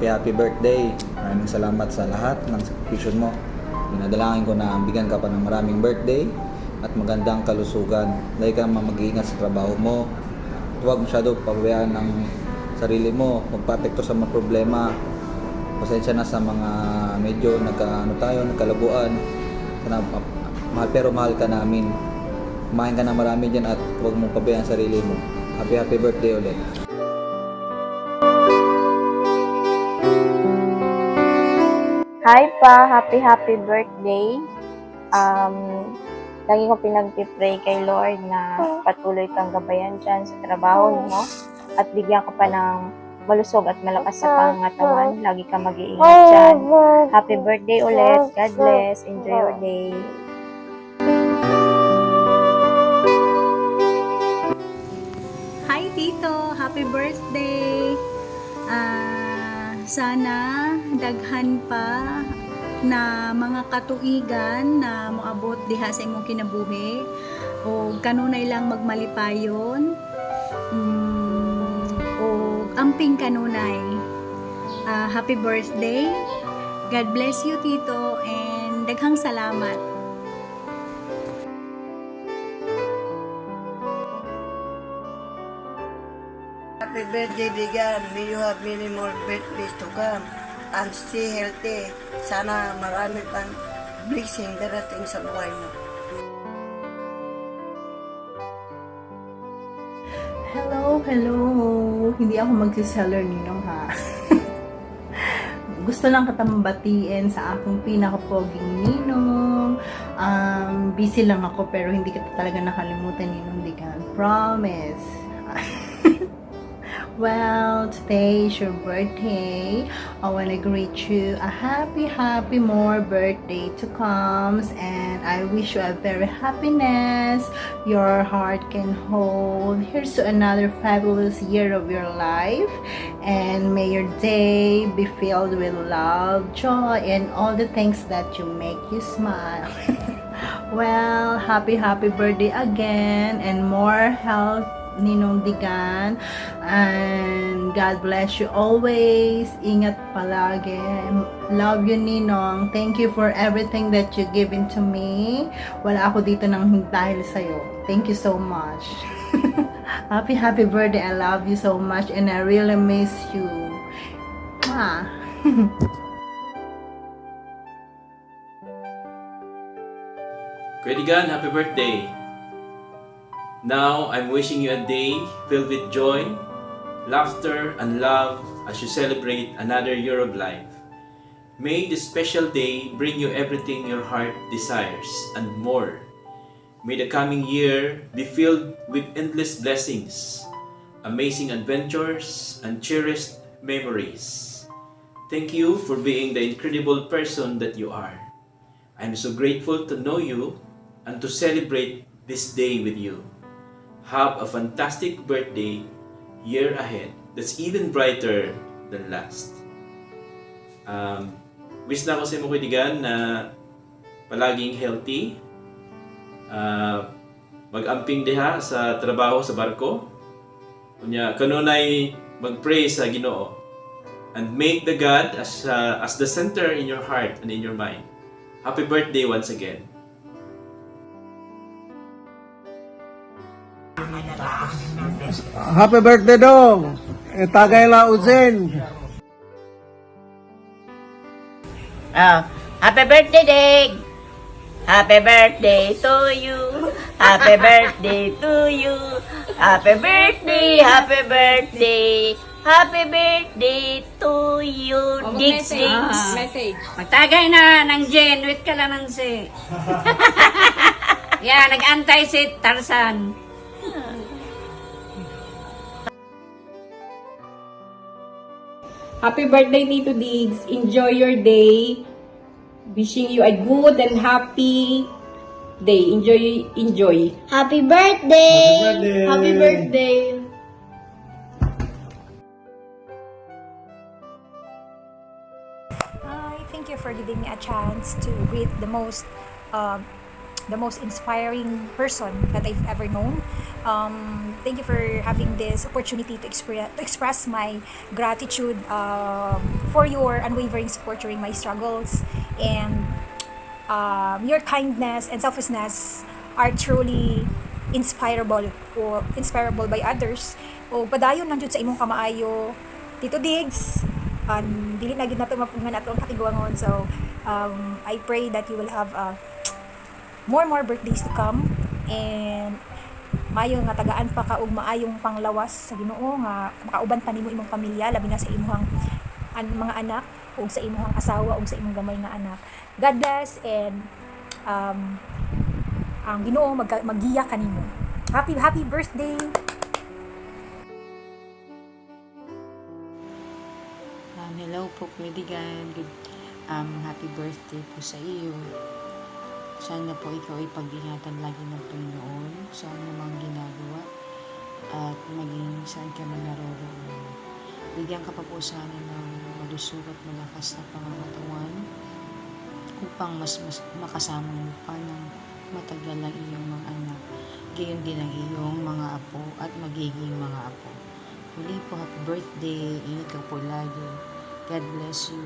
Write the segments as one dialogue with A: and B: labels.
A: happy birthday. Maraming salamat sa lahat ng sakripisyon mo. Dinadalangin ko na bigyan ka pa ng maraming birthday at magandang kalusugan. Dahil ka mag-iingat sa trabaho mo. Huwag masyado pabayaan ng sarili mo. Magpa-apekto sa mga problema. Pasensya na sa mga medyo nagkalabuan. Mahal pero mahal ka namin. Kumain ka na marami dyan at huwag mong pabayaan ang sarili mo. Happy birthday ulit.
B: Hi pa, happy birthday. Lagi ko pinag-pray kay Lord na patuloy kang gabayan dyan sa trabaho mo at bigyan ka pa ng malusog at malakas sa pangangatawan. Lagi ka mag-iingat dyan. Happy birthday ulit. God bless. Enjoy your day.
C: Hi Tito, happy birthday. Sana daghan pa na mga katuigan na moabot diha sa imong kinabuhi o kanunay lang magmalipayon o amping kanunay. Happy birthday. God bless you Tito and daghang salamat.
D: Happy birthday, Bigan. May you have many more birthdays to come. And stay healthy. Sana marami pang blessing darating sa buhay mo.
E: Hello. Hindi ako magsiseller ninong ha. Gusto lang kitang batiin sa aking pinakapoging ninong. Busy lang ako pero hindi kita talaga nakalimutan ninong Digan. Promise. Well, today is your birthday. I want to greet you a happy more birthday to comes, and I wish you a very happiness your heart can hold. Here's to another fabulous year of your life, and may your day be filled with love, joy, and all the things that you make you smile. Well, happy birthday again, and more health, Ninong Digan, and God bless you always. Ingat palagi. Love you, Ninong. Thank you for everything that you given to me. Wala ako dito nang dahil sa'yo. Thank you so much. Happy birthday. I love you so much and I really miss you.
F: Kuya Digan, happy birthday! Now, I'm wishing you a day filled with joy, laughter, and love as you celebrate another year of life. May this special day bring you everything your heart desires and more. May the coming year be filled with endless blessings, amazing adventures, and cherished memories. Thank you for being the incredible person that you are. I'm so grateful to know you and to celebrate this day with you. Have a fantastic birthday year ahead that's even brighter than last. Wish na ako sa Kuya Digan na palaging healthy, mag-amping diha sa trabaho sa barko, kunya kanunay mag-pray sa Ginoo, and make the God as the center in your heart and in your mind. Happy birthday once again.
G: Happy birthday dong! Tagay Lausin!
H: Happy birthday, Dig! Happy birthday to you! Happy birthday to you! Happy birthday! Happy birthday! Happy birthday to you, Diggs!
I: Message.
H: Magtagay na ng Jen. Wait ka lang ng si. Yan, nag-antay si Tarzan.
I: Happy birthday, Tito Diggs. Enjoy your day. Wishing you a good and happy day. Enjoy.
B: Happy birthday!
G: Happy birthday!
J: Hi, thank you for giving me a chance to greet the most the most inspiring person that I've ever known. Thank you for having this opportunity to express my gratitude for your unwavering support during my struggles, and your kindness and selflessness are truly inspirable by others. O padayon lang jud sa imong kamaayo, Tito Diggs. Dili na gid nato mapugngan ato ang katiguangon. So I pray that you will have more birthdays to come, and maayo nga tagaan pa ka og maayong panglawas sa Ginoo nga makauban pa nimo imong pamilya, labi na sa imong mga anak ug sa imong asawa ug sa imong gamay nga anak. God bless, and ang Ginoo maggiya kanimo. Happy birthday.
K: Hello po, Kwedigan. Happy birthday po sa iyo. Sana po ikaw ay pag-ingatan lagi ng Panginoon sa anumang ginagawa at maging saan ka man naroroon. Bigyan ka pa po sana ng malusog at malakas na pangangatawan upang mas makasama mo pa ng matagal ang iyong mga anak, gayon din ang iyong mga apo at magiging mga apo. Muli po, happy birthday. Ingat ka po lagi. God bless you.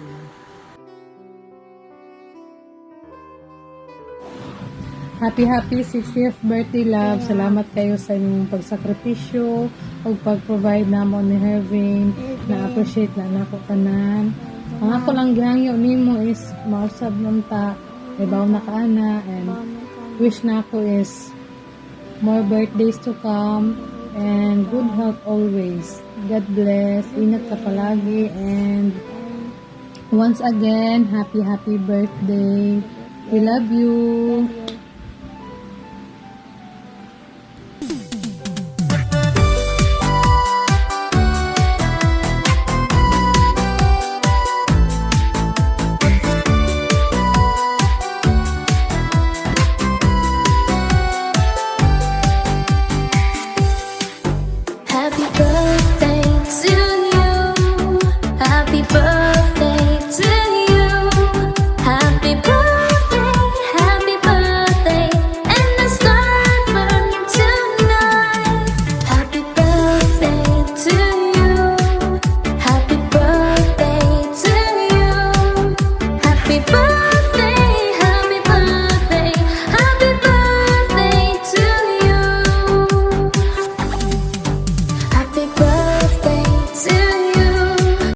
E: Happy 60th birthday, love. Salamat kayo sa inyong pagsakripisyo o pag-provide namon ni Hervin. Na-appreciate na nako tanan. Ang ako lang gihangyo nimo is mausab lang ta ibaw na kaana, and wish na ako is more birthdays to come and good health always. God bless. Ingat ka palagi, and once again, happy birthday. We love you.